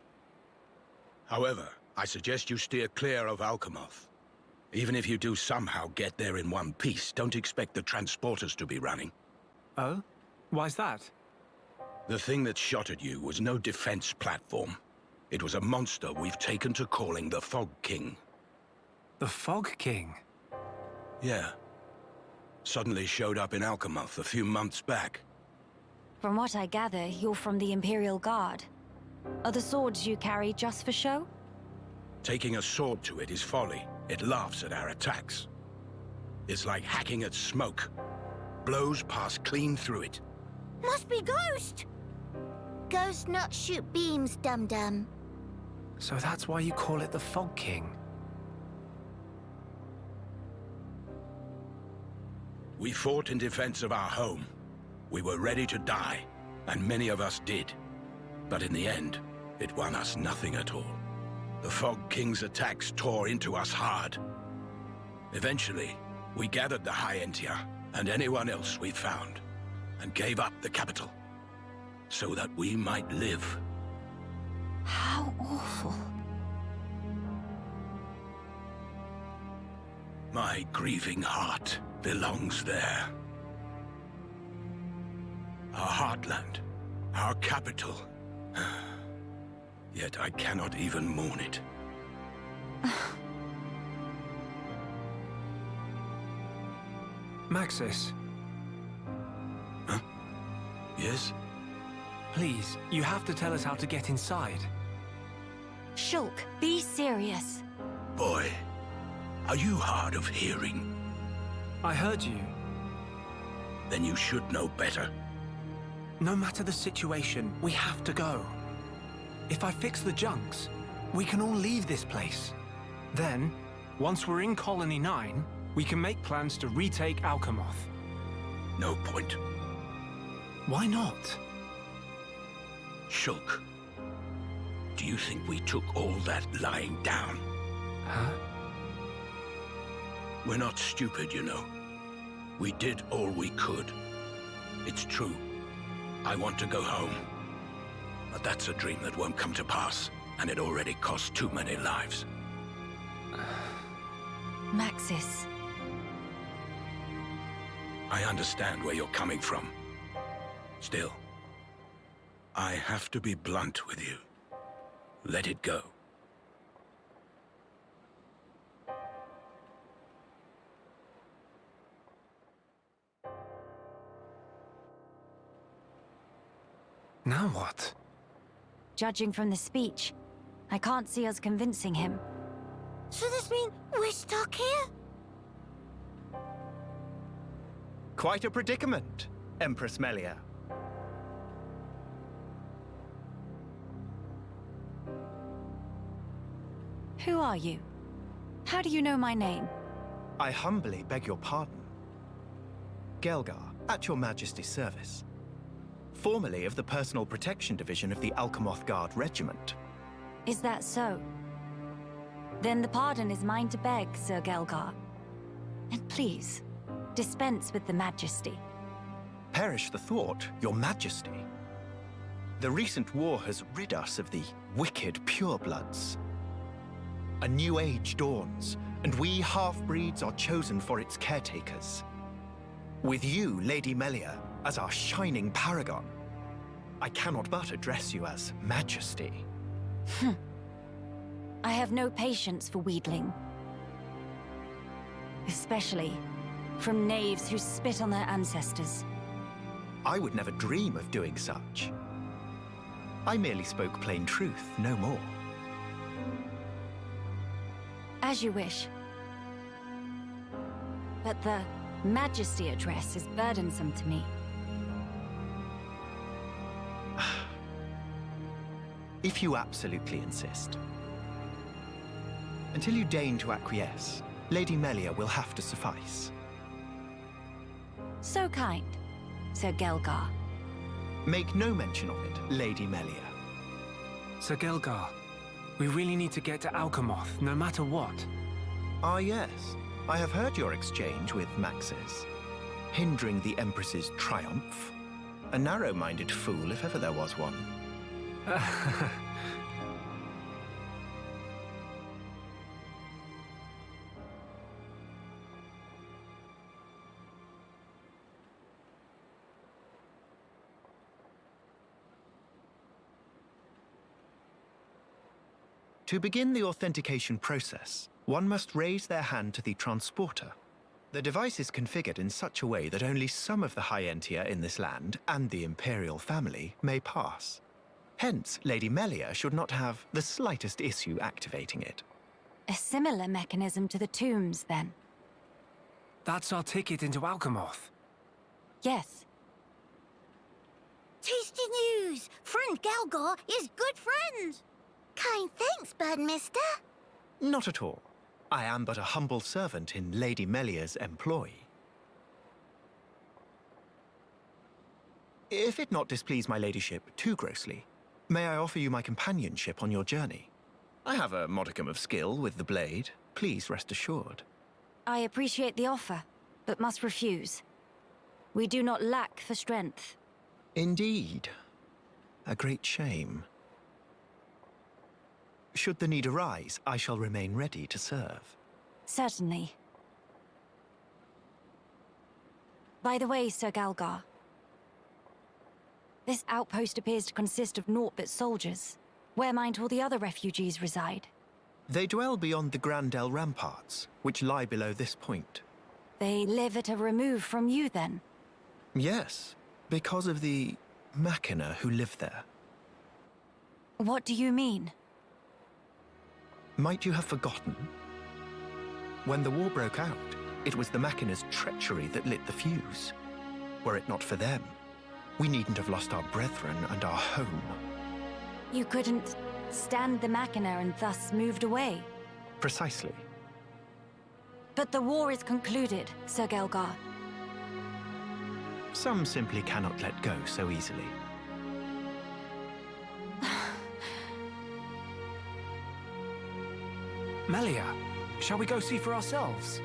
However, I suggest you steer clear of Alchemoth. Even if you do somehow get there in one piece, don't expect the transporters to be running. Oh? Why's that? The thing that shot at you was no defense platform. It was a monster we've taken to calling the Fog King. The Fog King? Yeah. Suddenly showed up in Alchemoth a few months back. From what I gather, you're from the Imperial Guard. Are the swords you carry just for show? Taking a sword to it is folly. It laughs at our attacks. It's like hacking at smoke. Blows pass clean through it. Must be Ghost! Ghost not shoot beams, dum-dum. So that's why you call it the Fog King. We fought in defense of our home. We were ready to die, and many of us did. But in the end, it won us nothing at all. The Fog King's attacks tore into us hard. Eventually, we gathered the High Entia and anyone else we found, and gave up the capital, so that we might live. How awful. My grieving heart belongs there. Our heartland, our capital. Yet I cannot even mourn it. Maxis, Huh? Yes? please, you have to tell us how to get inside. Shulk, be serious. Boy, are you hard of hearing? I heard you. Then you should know better. No matter the situation, we have to go. If I fix the junks, we can all leave this place. Then, once we're in Colony 9, we can make plans to retake Alchemoth. No point. Why not? Shulk, do you think we took all that lying down? Huh? We're not stupid, you know. We did all we could. It's true. I want to go home. But that's a dream that won't come to pass, and it already cost too many lives. Maxis. I understand where you're coming from. Still, I have to be blunt with you. Let it go. Now what? Judging from the speech, I can't see us convincing him. So this mean we're stuck here? Quite a predicament, Empress Melia. Who are you? How do you know my name? I humbly beg your pardon. Gelgar, at your Majesty's service. Formerly of the Personal Protection Division of the Alchemoth Guard Regiment. Is that so? Then the pardon is mine to beg, Sir Gelgar. And please, dispense with the Majesty. Perish the thought, your Majesty. The recent war has rid us of the wicked purebloods. A new age dawns, and we half-breeds are chosen for its caretakers. With you, Lady Melia, as our shining paragon, I cannot but address you as Majesty. I have no patience for wheedling. Especially from knaves who spit on their ancestors. I would never dream of doing such. I merely spoke plain truth, no more. As you wish. But the Majesty address is burdensome to me. If you absolutely insist. Until you deign to acquiesce, Lady Melia will have to suffice. So kind, Sir Gelgar. Make no mention of it, Lady Melia. Sir Gelgar, we really need to get to Alchemoth, no matter what. Ah, yes. I have heard your exchange with Maxis. Hindering the Empress's triumph. A narrow-minded fool, if ever there was one. To begin the authentication process, one must raise their hand to the transporter. The device is configured in such a way that only some of the High Entier in this land and the Imperial family may pass. Hence, Lady Melia should not have the slightest issue activating it. A similar mechanism to the tombs, then? That's our ticket into Alchemoth. Yes. Tasty news! Friend Galgar is good friend! Kind thanks, Birdmister. Not at all. I am but a humble servant in Lady Melia's employ. If it not displease my ladyship too grossly, may I offer you my companionship on your journey? I have a modicum of skill with the blade. Please rest assured. I appreciate the offer, but must refuse. We do not lack for strength. Indeed. A great shame. Should the need arise, I shall remain ready to serve. Certainly. By the way, Sir Galgar, this outpost appears to consist of naught but soldiers. Where might all the other refugees reside? They dwell beyond the Grandel ramparts, which lie below this point. They live at a remove from you, then? Yes, because of the Machina who live there. What do you mean? Might you have forgotten? When the war broke out, it was the Machina's treachery that lit the fuse. Were it not for them, we needn't have lost our brethren and our home. You couldn't stand the Machina and thus moved away? Precisely. But the war is concluded, Sir Galgar. Some simply cannot let go so easily. Melia, shall we go see for ourselves?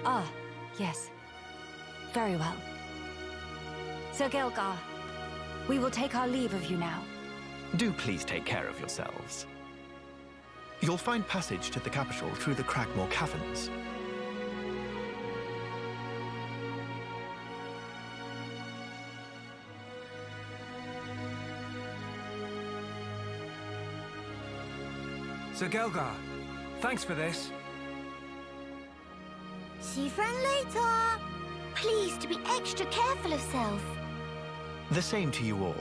Ah, yes. Very well. Sir Gelgar, we will take our leave of you now. Do please take care of yourselves. You'll find passage to the capital through the Cragmore Caverns. Sir Gelgar, thanks for this. See friend later. Please to be extra careful of self. The same to you all.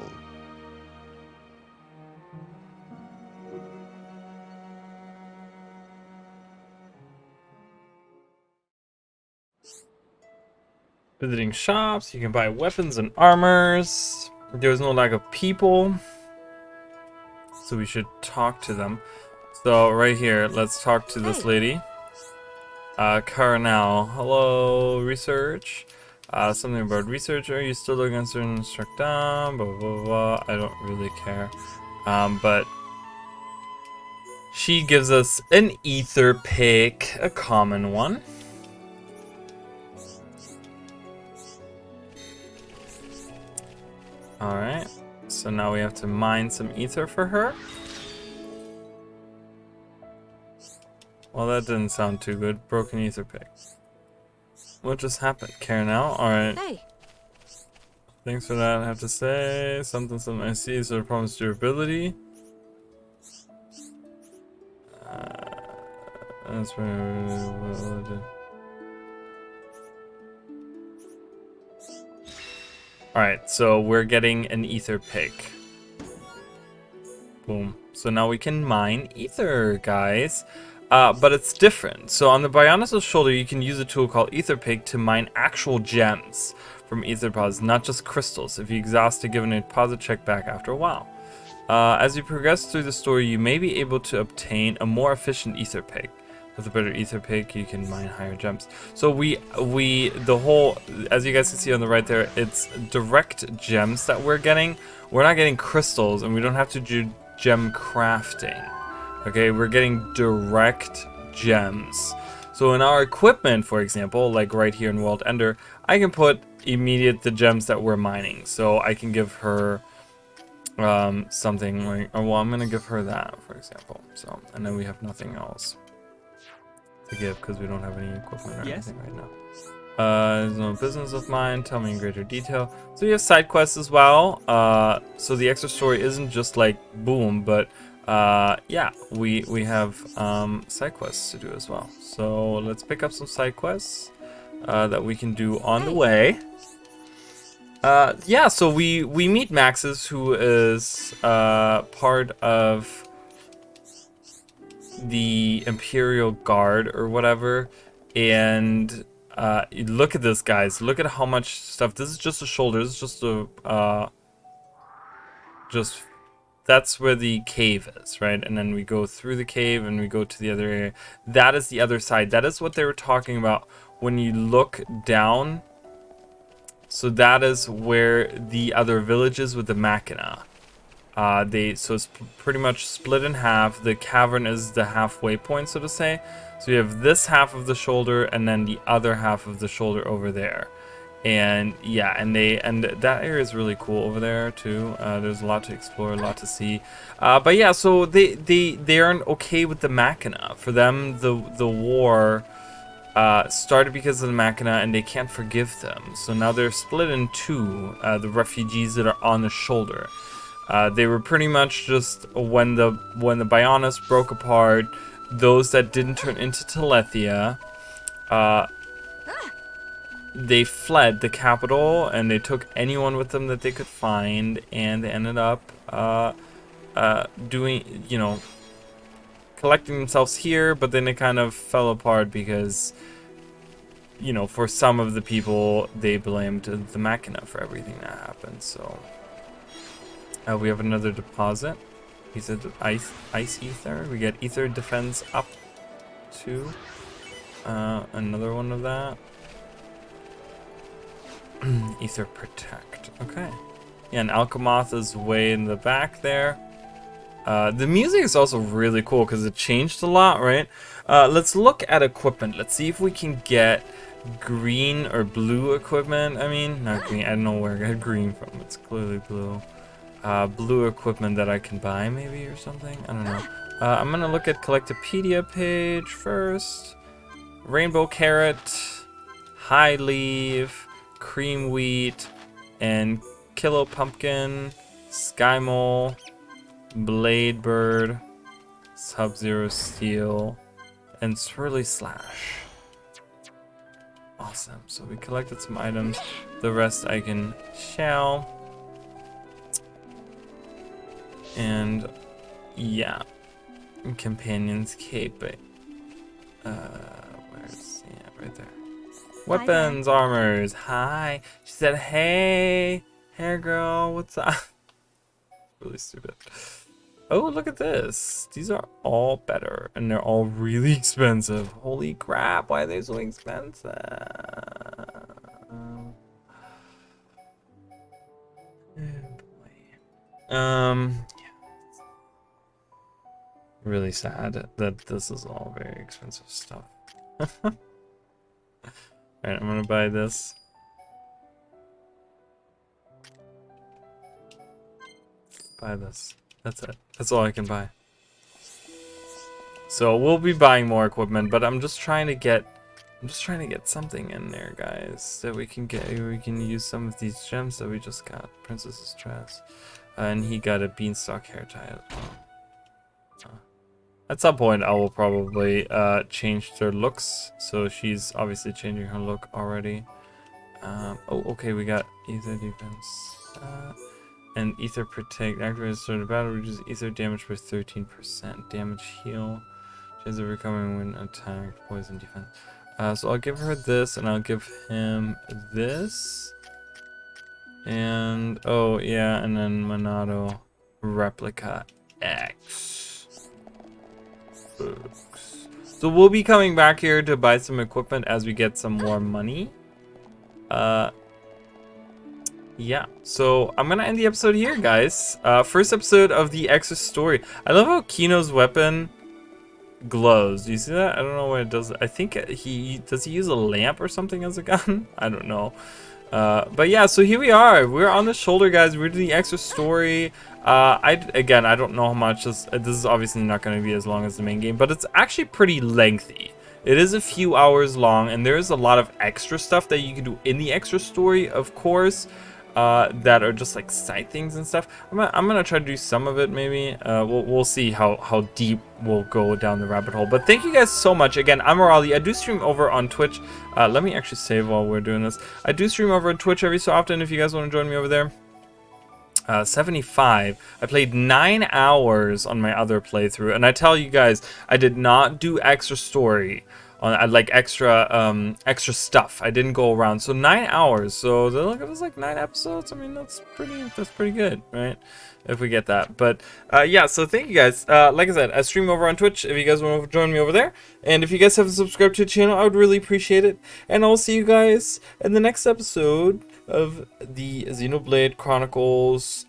Visiting shops, you can buy weapons and armors. There's no lack of people, so we should talk to them. So right here, let's talk to this lady. Caranel, hello, research. Something about research. Are you still looking at certain struck down? Blah, blah, blah. I don't really care. But she gives us an ether pick, a common one. Alright, so now we have to mine some ether for her. Well, that didn't sound too good. Broken ether pick. What just happened? Caranel? Alright. Hey. Thanks for that, I have to say. Something I see is a promise durability. That's where. Alright, so we're getting an ether pick. Boom. So now we can mine ether, guys. But it's different. So on the Bionis' shoulder, you can use a tool called Ether Pick to mine actual gems from ether pods, not just crystals. If you exhaust a given deposit, check back after a while. As you progress through the story, you may be able to obtain a more efficient ether pick. With a better ether pick, you can mine higher gems. So the whole, as you guys can see on the right there, it's direct gems that we're getting. We're not getting crystals, and we don't have to do gem crafting. Okay, we're getting direct gems. So in our equipment, for example, like right here in World Ender, I can put the gems that we're mining. So I can give her something like, oh, well, I'm gonna give her that, for example. So, and then we have nothing else to give because we don't have any equipment or anything right now. There's no business of mine. Tell me in greater detail. So we have side quests as well. So the extra story isn't just like boom, but yeah, we have side quests to do as well. So let's pick up some side quests that we can do on the way. Yeah, so we meet Maxis, who is part of the Imperial Guard or whatever, and look at this, guys. Look at how much stuff. This is just a shoulder. This is just a that's where the cave is, right? And then we go through the cave and we go to the other area. That is the other side. That is what they were talking about when you look down. So that is where the other village is with the Machina. So it's pretty much split in half. The cavern is the halfway point, so to say. So you have this half of the shoulder and then the other half of the shoulder over there. And yeah, and that area is really cool over there too. There's a lot to explore, a lot to see. But yeah, so they aren't okay with the Machina. For them, the war started because of the Machina, and they can't forgive them. So now they're split in two. The refugees that are on the shoulder. They were pretty much just when the Bionis broke apart. Those that didn't turn into Telethia, they fled the capital, and they took anyone with them that they could find, and they ended up doing, you know, collecting themselves here. But then it kind of fell apart because, you know, for some of the people, they blamed the Machina for everything that happened. So we have another deposit. He said ice ether. We get ether defense up to another one of that. Ether protect. Okay. Yeah, and Alchemoth is way in the back there. The music is also really cool because it changed a lot, right? Let's look at equipment. Let's see if we can get green or blue equipment. I mean, not green. I don't know where I got green from. It's clearly blue. Blue equipment that I can buy, maybe, or something. I don't know. I'm gonna look at Collectopedia page first. Rainbow carrot, high leaf, cream wheat, and kilo pumpkin, sky mole, blade bird, sub-zero steel, and swirly slash. Awesome. So we collected some items. The rest I can shell. And yeah, companion's cape. Where's right there? Weapons, armors. Hi. She said, "Hey, hair girl, what's up?" Really stupid. Oh, look at this. These are all better, and they're all really expensive. Holy crap! Why are they so expensive? Really sad that this is all very expensive stuff. Alright, I'm gonna buy this. Buy this. That's it. That's all I can buy. So we'll be buying more equipment, but I'm just trying to get something in there, guys, that we can use some of these gems that we just got. Princess's dress. And he got a beanstalk hair tie as well. At some point, I will probably change their looks. So she's obviously changing her look already. Oh, okay, we got ether defense. And ether protect. Activated start of battle, reduces ether damage by 13%. Damage heal. Chances of recovering when attacked. Poison defense. So I'll give her this, and I'll give him this. And, oh yeah, and then Monado Replica X. Books. So we'll be coming back here to buy some equipment as we get some more money. Yeah, so I'm gonna end the episode here, guys. First episode of the Extra story. I love how Kino's weapon glows. Do you see that? I don't know what it does. I think he use a lamp or something as a gun? I don't know. But yeah, so here we are. We're on the shoulder, guys. We're doing the Extra story. I don't know how much this is obviously not going to be as long as the main game, but it's actually pretty lengthy. It is a few hours long, and there is a lot of extra stuff that you can do in the Extra story, of course. that are just like side things and stuff. I'm gonna try to do some of it maybe. We'll see how deep we'll go down the rabbit hole. But thank you guys so much. Again, I'm Morali. I do stream over on Twitch. Let me actually save while we're doing this. I do stream over on Twitch every so often if you guys want to join me over there. 75. I played 9 hours on my other playthrough, and I tell you guys, I did not do extra story on like extra stuff. I didn't go around. So 9 hours. So it was like 9 episodes. I mean, that's pretty good, right? If we get that. But yeah, so thank you guys. Like I said, I stream over on Twitch if you guys want to join me over there. And if you guys haven't subscribed to the channel, I would really appreciate it. And I'll see you guys in the next episode of the Xenoblade Chronicles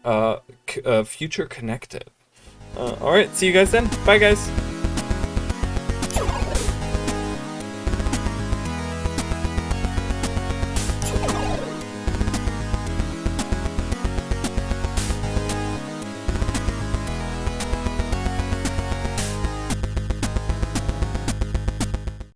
Future Connected. Alright, see you guys then. Bye guys.